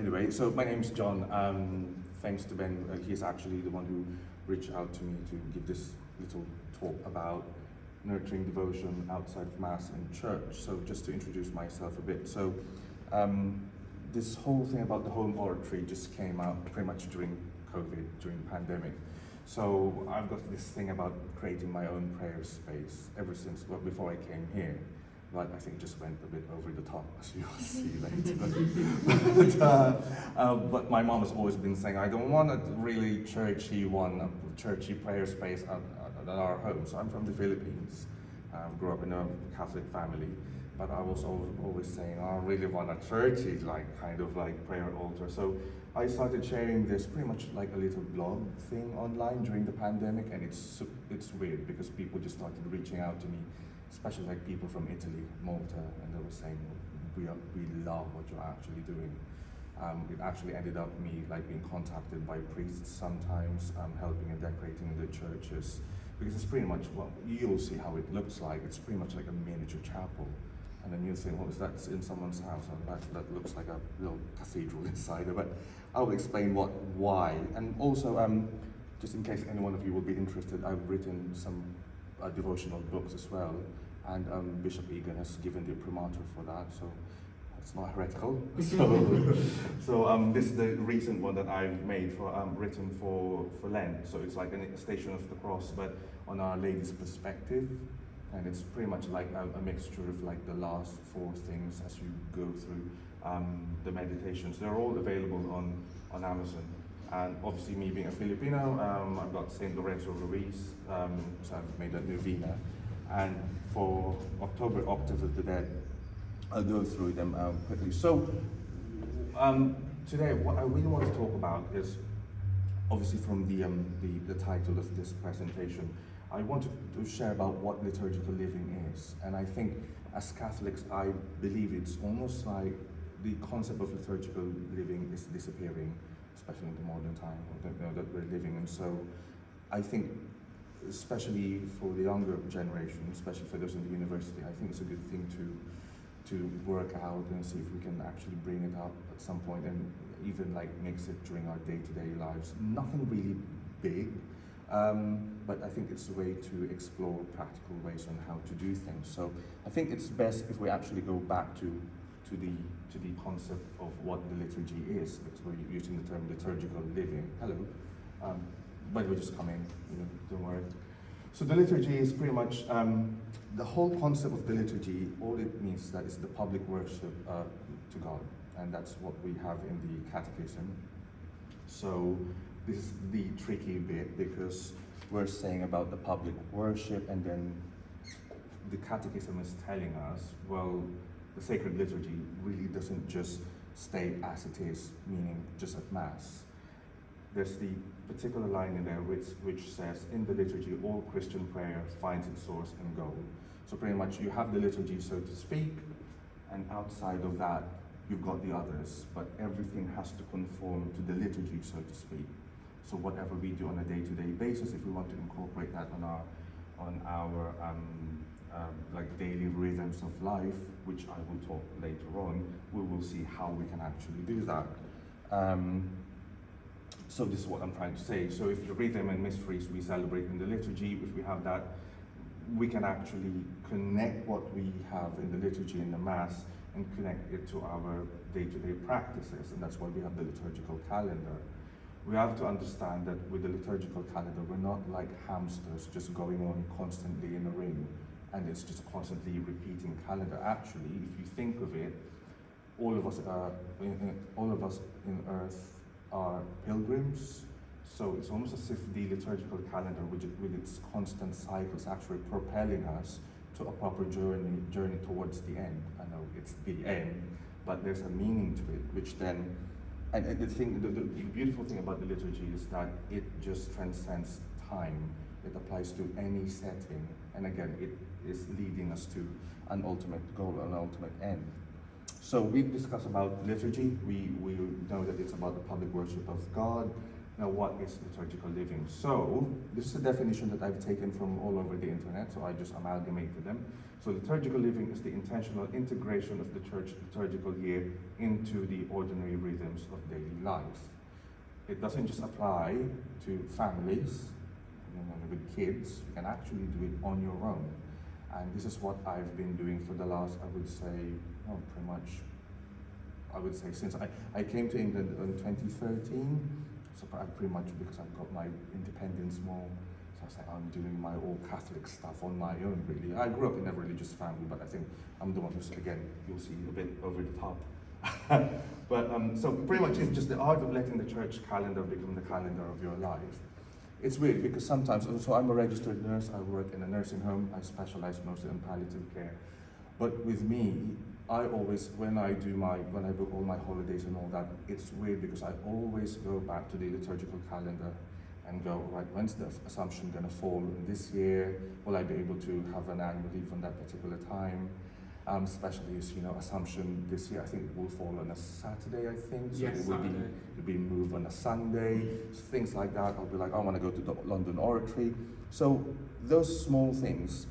Anyway, so my name's John. Thanks to Ben, he's actually the one who reached out to me to give this little talk about nurturing devotion outside of Mass in church. So just to introduce myself a bit. So this whole thing about the home oratory just came out pretty much during COVID, during the pandemic. So I've got this thing about creating my own prayer space ever since, well, before I came here. But I think it just went a bit over the top, as you will see later. But my mom has always been saying, I don't want a really churchy one, a churchy prayer space at our home. So I'm from the Philippines. I grew up in a Catholic family. But I was always saying, I really want a churchy, kind of prayer altar. So I started sharing this pretty much like a little blog thing online during the pandemic, and it's weird because people just started reaching out to me, especially people from Italy, Malta, and they were saying, we love what you're actually doing. It actually ended up me being contacted by priests sometimes, helping and decorating the churches, because it's pretty much, well, you'll see how it looks like. It's pretty much like a miniature chapel. And then you'll think, well, is that in someone's house? And that looks like a little cathedral inside of it. I'll explain why. And also, just in case any one of you will be interested, I've written some devotional books as well. And Bishop Egan has given the primatur for that, so it's not heretical. So this is the recent one that I've made for written for Lent. So it's like a Station of the Cross, but on Our Lady's perspective. And it's pretty much like a mixture of the last four things as you go through the meditations. They're all available on Amazon. And obviously, me being a Filipino, I've got Saint Lorenzo Ruiz, so I've made a novena. And for October, Octave of the Dead, I'll go through them quickly. So today, what I really want to talk about is, obviously from the title of this presentation, I wanted to share about what liturgical living is. And I think as Catholics, I believe it's almost like the concept of liturgical living is disappearing, especially in the modern time that we're living in. So I think, especially for the younger generation, especially for those in the university, I think it's a good thing to work out and see if we can actually bring it up at some point and even mix it during our day-to-day lives. Nothing really big. But I think it's a way to explore practical ways on how to do things. So I think it's best if we actually go back to the concept of what the liturgy is, because we're using the term liturgical living. Hello. But we just come in, don't worry. So the liturgy is pretty much, the whole concept of the liturgy, all it means is that it's the public worship to God. And that's what we have in the Catechism. So this is the tricky bit, because we're saying about the public worship, and then the Catechism is telling us, well, the sacred liturgy really doesn't just stay as it is, meaning just at Mass. There's the particular line in there which says, in the liturgy, all Christian prayer finds its source and goal. So pretty much you have the liturgy, so to speak, and outside of that, you've got the others, but everything has to conform to the liturgy, so to speak. So whatever we do on a day-to-day basis, if we want to incorporate that on our daily rhythms of life, which I will talk later on, we will see how we can actually do that. So this is what I'm trying to say. So if the rhythm and mysteries we celebrate in the liturgy, if we have that, we can actually connect what we have in the liturgy in the Mass and connect it to our day-to-day practices, and that's why we have the liturgical calendar. We have to understand that with the liturgical calendar, we're not like hamsters just going on constantly in a ring, and it's just a constantly repeating calendar. Actually, if you think of it, all of us in Earth are pilgrims. So it's almost as if the liturgical calendar, with its constant cycles, actually propelling us to a proper journey towards the end. I know it's the end, but there's a meaning to it, which then. And the beautiful thing about the liturgy is that it just transcends time. It applies to any setting. And again, it is leading us to an ultimate goal, an ultimate end. So we've discussed about liturgy. We know that it's about the public worship of God. Now, what is liturgical living? So, this is a definition that I've taken from all over the internet, so I just amalgamated them. So, liturgical living is the intentional integration of the church liturgical year into the ordinary rhythms of daily life. It doesn't just apply to families, with kids. You can actually do it on your own. And this is what I've been doing for the last, I would say, pretty much, since I came to England in 2013. So pretty much because I've got my independence more. So I was like, I'm doing my all Catholic stuff on my own, really. I grew up in a religious family, but I think I'm the one who's, again, you'll see a bit over the top. But so pretty much it's just the art of letting the church calendar become the calendar of your life. It's weird because sometimes, so I'm a registered nurse, I work in a nursing home, I specialize mostly in palliative care. But with me, I always, when I book all my holidays and all that, it's weird because I always go back to the liturgical calendar and go, right, when's the Assumption gonna fall in this year? Will I be able to have an annual leave on that particular time? Especially as Assumption this year, I think it will fall on a Saturday, I think. So yes, it'll be moved on a Sunday, so things like that. I'll be like, I wanna go to the London Oratory. So those small things,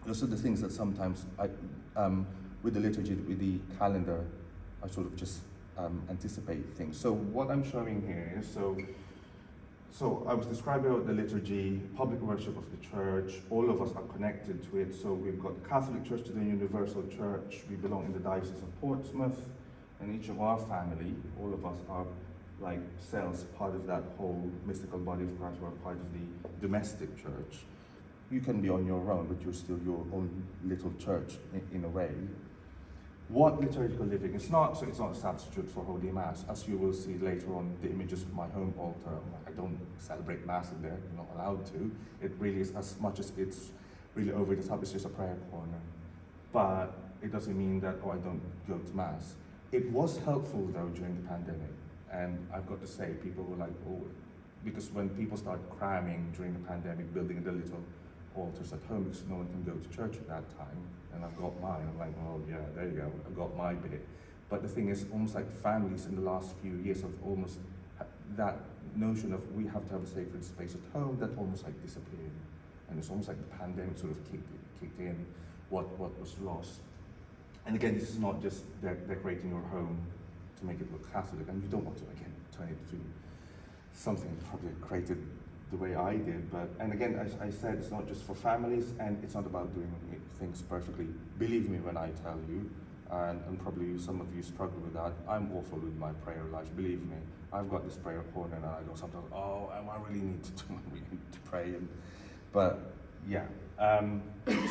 those are the things that sometimes with the liturgy, with the calendar, I sort of just anticipate things. So what I'm showing here is, so I was describing the liturgy, public worship of the church, all of us are connected to it. So we've got the Catholic Church to the Universal Church, we belong in the Diocese of Portsmouth, and each of our family, all of us are like cells, part of that whole mystical body of Christ, we're part of the domestic church. You can be on your own, but you're still your own little church in a way. What liturgical living? It's not a substitute for Holy Mass. As you will see later on, the images of my home altar, I don't celebrate Mass in there, you're not allowed to. It really is, as much as it's really over the top, it's just a prayer corner. But it doesn't mean that, I don't go to Mass. It was helpful though during the pandemic. And I've got to say, people were like, because when people start cramming during the pandemic, building the little altars at home because no one can go to church at that time, and I've got mine. I'm like, yeah, there you go, I've got my bit. But the thing is, almost like families in the last few years have almost that notion of we have to have a sacred space at home that almost like disappeared, and it's almost like the pandemic sort of kicked in what was lost. And again, this is not just decorating your home to make it look Catholic, and you don't want to again turn it to something probably created the way I did, and again, as I said, it's not just for families, and it's not about doing things perfectly. Believe me when I tell you, and probably some of you struggle with that, I'm awful with my prayer life, believe me. I've got this prayer corner and I go sometimes, I really need to pray, but yeah.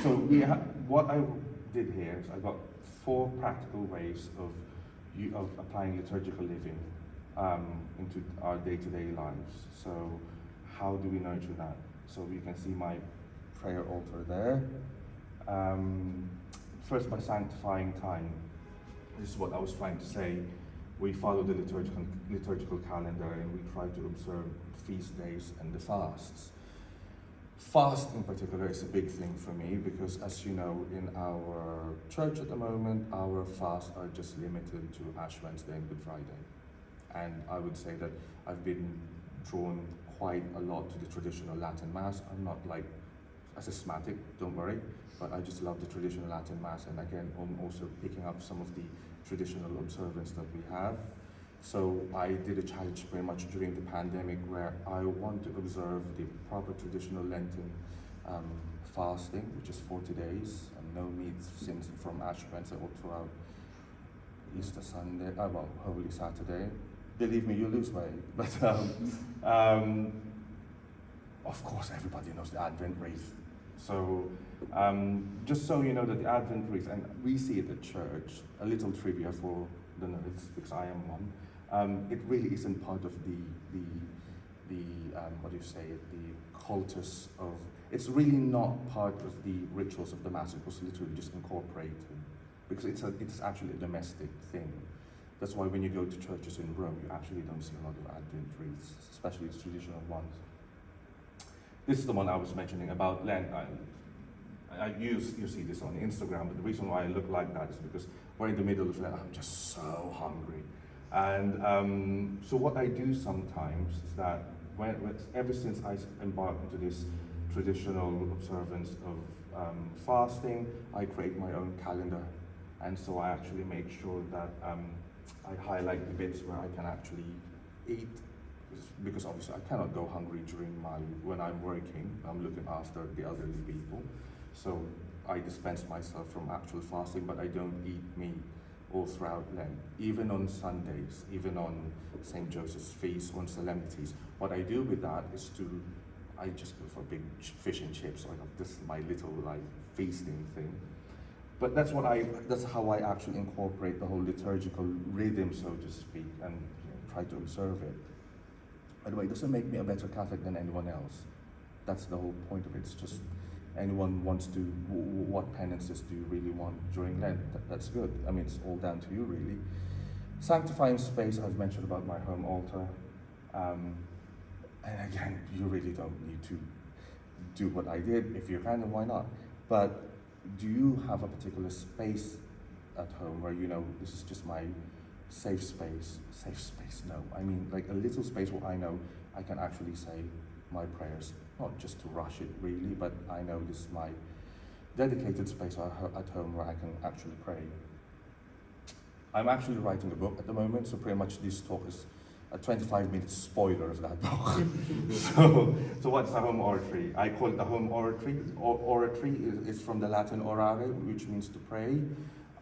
So what I did here is I got 4 practical ways of applying liturgical living into our day-to-day lives. So how do we nurture that? So you can see my prayer altar there. First, by sanctifying time. This is what I was trying to say. We follow the liturgical calendar and we try to observe feast days and the fasts. Fast in particular is a big thing for me because, as you know, in our church at the moment, our fasts are just limited to Ash Wednesday and Good Friday. And I would say that I've been drawn quite a lot to the traditional Latin Mass. I'm not like a schismatic, don't worry, but I just love the traditional Latin Mass, and again, I'm also picking up some of the traditional observance that we have. So I did a challenge very much during the pandemic where I want to observe the proper traditional Lenten fasting, which is 40 days, and no meat since from Ash Wednesday all throughout Easter Sunday, Holy Saturday. Believe me, you lose weight. But of course, everybody knows the Advent wreath. So just so you know that the Advent wreath, and we see it at church, a little trivia for the nerds, because I am one, it really isn't part of the cultus of, it's really not part of the rituals of the Mass. It was literally just incorporated, because it's actually a domestic thing. That's why when you go to churches in Rome, you actually don't see a lot of Advent wreaths, especially the traditional ones. This is the one I was mentioning about Lent. You see this on Instagram, but the reason why I look like that is because we're in the middle of Lent. I'm just so hungry. And so what I do sometimes is that ever since I embarked into this traditional observance of fasting, I create my own calendar. And so I actually make sure that I highlight the bits where I can actually eat, because obviously I cannot go hungry when I'm working. I'm looking after the elderly people. So I dispense myself from actual fasting, but I don't eat meat all throughout Lent, even on Sundays, even on St. Joseph's feast, on solemnities. What I do with that is I just go for big fish and chips, this is my little feasting thing. But that's how I actually incorporate the whole liturgical rhythm, so to speak, and try to observe it. By the way, it doesn't make me a better Catholic than anyone else. That's the whole point of it. It's just anyone wants to, what penances do you really want during Lent? That's good. I mean, it's all down to you, really. Sanctifying space, I've mentioned about my home altar. And again, you really don't need to do what I did. If you can, then why not? But do you have a particular space at home where this is just my safe space? Safe space, no. I mean, a little space where I know I can actually say my prayers, not just to rush it really, but I know this is my dedicated space at home where I can actually pray. I'm actually writing a book at the moment, so pretty much this talk is a 25-minute spoiler of that book. so what's the home oratory? I call it the home oratory. Oratory is from the Latin orare, which means to pray.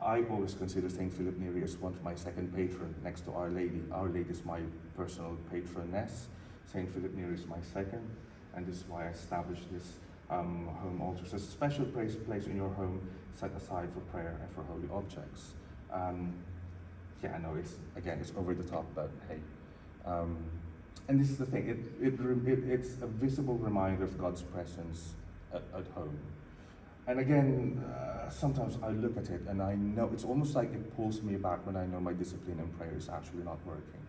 I always consider St. Philip Neri as one of my second patron, next to Our Lady. Our Lady is my personal patroness. St. Philip Neri is my second, and this is why I established this home altar. So it's a special place in your home set aside for prayer and for holy objects. Yeah, I know it's over the top, but hey. And this is the thing, it's a visible reminder of God's presence at home. And again, sometimes I look at it and I know, it's almost like it pulls me back when I know my discipline in prayer is actually not working.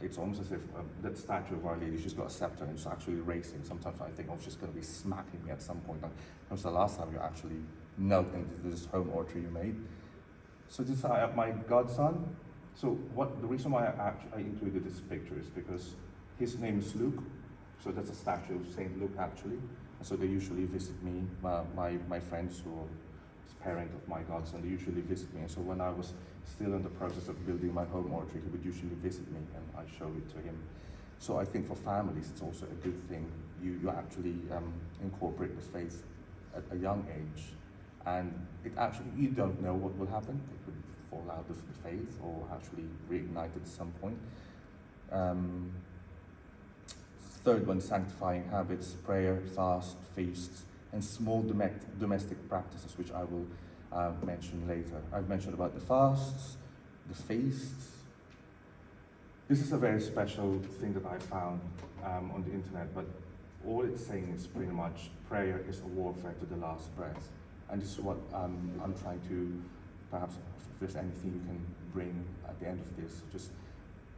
It's almost as if that statue of Our Lady, she's got a scepter and it's actually racing. Sometimes I think, she's going to be smacking me at some point. When was the last time you actually knelt into this home oratory you made? So this is my godson. So the reason why I included this picture is because his name is Luke. So that's a statue of Saint Luke actually. And so they usually visit me, my friends who are parent of my godson, they usually visit me. And so when I was still in the process of building my home oratory, he would usually visit me and I show it to him. So I think for families, it's also a good thing. You actually incorporate the faith at a young age. And you don't know what will happen. They could fall out of the faith or actually reignite at some point. Third one, sanctifying habits, prayer, fast, feasts, and small domestic practices, which I will mention later. I've mentioned about the fasts, the feasts. This is a very special thing that I found on the internet, but all it's saying is pretty much prayer is a warfare to the last breath. And this is what I'm trying to, perhaps if there's anything you can bring at the end of this, just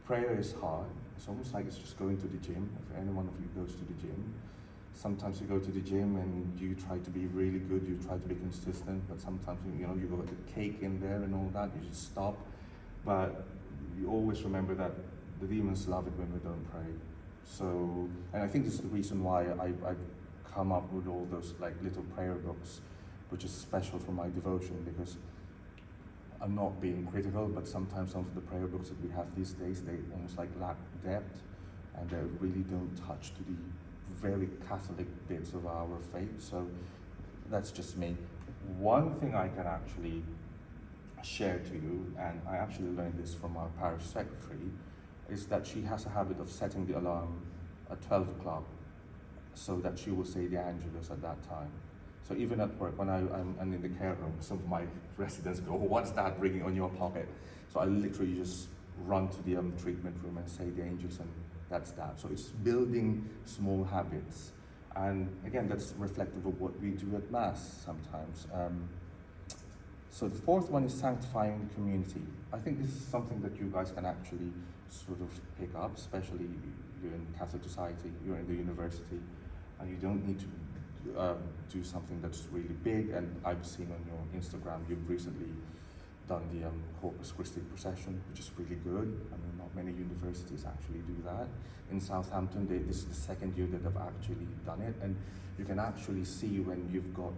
prayer is hard. It's almost like it's just going to the gym. If any one of you goes to the gym, sometimes you go to the gym and you try to be really good, you try to be consistent, but sometimes you got the cake in there and all that, you just stop. But you always remember that the demons love it when we don't pray. So, and I think this is the reason why I've come up with all those little prayer books, which is special for my devotion, because I'm not being critical, but sometimes some of the prayer books that we have these days, they almost lack depth, and they really don't touch to the very Catholic bits of our faith. So that's just me. One thing I can actually share to you, and I actually learned this from our parish secretary, is that she has a habit of setting the alarm at 12 o'clock so that she will say the Angelus at that time. So even at work, when I'm in the care room, some of my residents go, what's that ringing on your pocket? So I literally just run to the treatment room and say the angels, and that's that. So it's building small habits. And again, that's reflective of what we do at Mass sometimes. So the fourth one is sanctifying the community. I think this is something that you guys can actually sort of pick up, especially you're in Catholic society, you're in the university, and you don't need to do something that's really big. And I've seen on your Instagram, you've recently done the Corpus Christi procession, which is really good. I mean, not many universities actually do that. In Southampton, this is the second year that they've actually done it, and you can actually see when you've got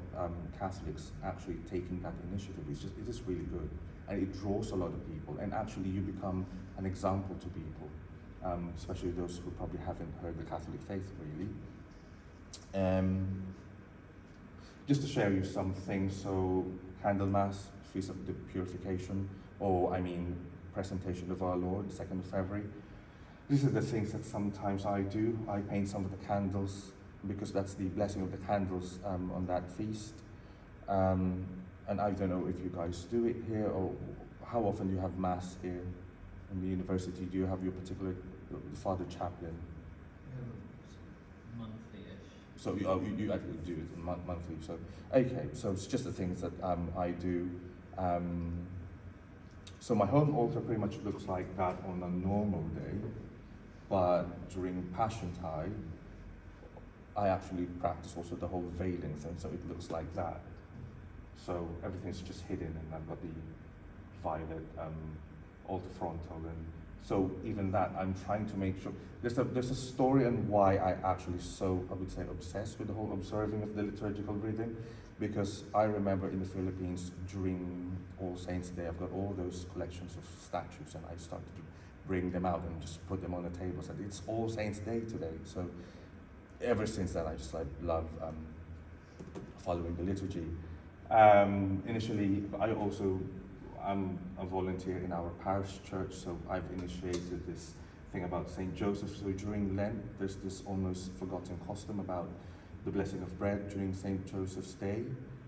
Catholics actually taking that initiative. It is really good, and it draws a lot of people, and actually you become an example to people, especially those who probably haven't heard the Catholic faith really. Just to share you some things, so Candlemas, Feast of the Purification, or I mean Presentation of our Lord, 2nd of February. These are the things that sometimes I do. I paint some of the candles because that's the blessing of the candles on that feast. And I don't know if you guys do it here or how often you have Mass here in the university. Do you have your particular Father Chaplain? Monthly-ish. So you actually do it monthly. So okay, so it's just the things that I do. So my home altar pretty much looks like that on a normal day, but during Passiontide, I actually practice also the whole veiling thing, so it looks like that. So everything's just hidden, and I've got the violet altar frontal, and so even that, I'm trying to make sure. There's a story on why I actually I would say, obsessed with the whole observing of the liturgical rhythm, because I remember in the Philippines during All Saints' Day, I've got all those collections of statues, and I started to bring them out and just put them on the table. So it's All Saints' Day today, so ever since then, I just love following the liturgy. Initially, I'm a volunteer in our parish church, so I've initiated this thing about St. Joseph. So during Lent, there's this almost forgotten custom about the blessing of bread during St. Joseph's Day.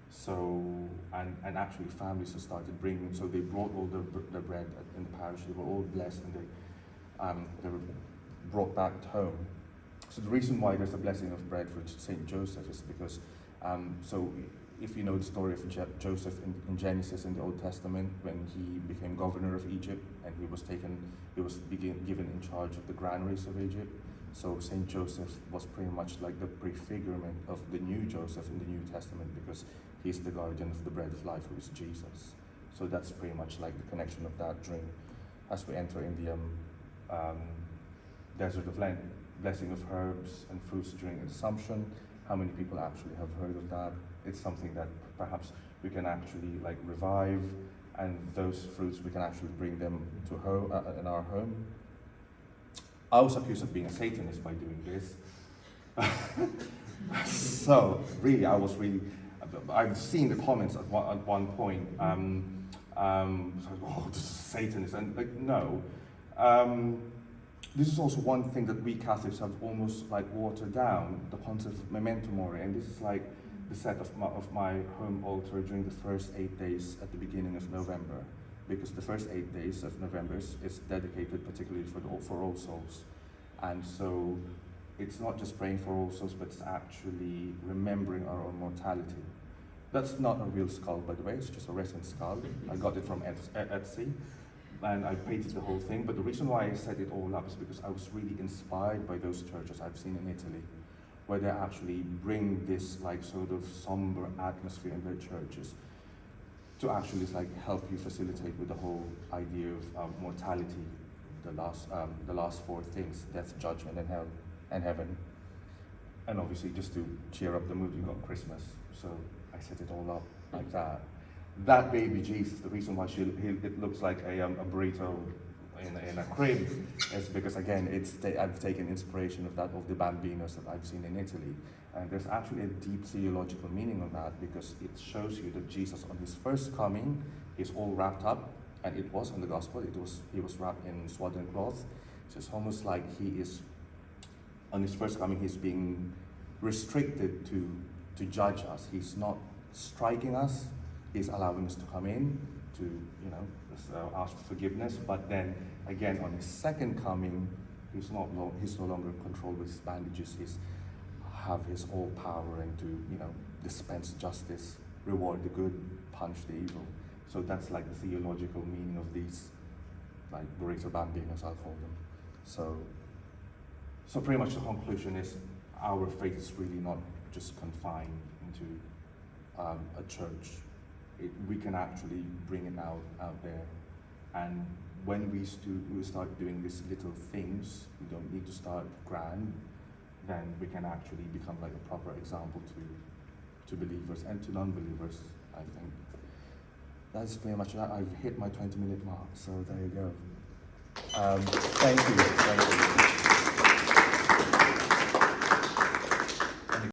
So, and actually families have started bringing, so they brought all the bread in the parish, they were all blessed, and they were brought back home. So the reason why there's a blessing of bread for St. Joseph is because, so if you know the story of Joseph in Genesis in the Old Testament, when he became governor of Egypt and he was given in charge of the granaries of Egypt. So St. Joseph was pretty much like the prefigurement of the new Joseph in the New Testament, because he's the guardian of the bread of life, who is Jesus. So that's pretty much like the connection of that during, as we enter in the desert of Lent, blessing of herbs and fruits during Assumption. How many people actually have heard of that? It's something that perhaps we can actually like revive, and those fruits we can actually bring them to in our home. I was accused of being a Satanist by doing this. So really, I've seen the comments at one point. So, oh, this is Satanist, and like no. This is also one thing that we Catholics have almost like watered down, the concept of memento mori, and this is like the set of my home altar during the first 8 days at the beginning of November, because the first 8 days of November is dedicated particularly for All Souls, and so it's not just praying for All Souls, but it's actually remembering our own mortality. That's not a real skull, by the way, it's just a resin skull. I got it from Etsy. And I painted the whole thing, but the reason why I set it all up is because I was really inspired by those churches I've seen in Italy, where they actually bring this like sort of somber atmosphere in their churches to actually like help you facilitate with the whole idea of mortality, the last four things: death, judgment, and hell, and heaven. And obviously, just to cheer up the mood, you got Christmas, so I set it all up like that. That baby Jesus, the reason why it looks like a burrito in a crib is because, again, I've taken inspiration of the bambinos that I've seen in Italy. And there's actually a deep theological meaning on that, because it shows you that Jesus, on his first coming, is all wrapped up, and it was on the gospel, he was wrapped in swaddling cloth. So it's almost like he is, on his first coming, he's being restricted to judge us. He's not striking us. He's allowing us to come in to, ask for forgiveness. But then again, on his second coming, he's no longer controlled with his bandages. He's have his all power and to, dispense justice, reward the good, punish the evil. So that's like the theological meaning of these, like burrito bambinos, I'll call them. So pretty much the conclusion is our faith is really not just confined into a church we can actually bring it out there. And when we start doing these little things, we don't need to start grand, then we can actually become like a proper example to believers and to non-believers, I think. That's pretty much that. I've hit my 20-minute mark, so there you go. Thank you.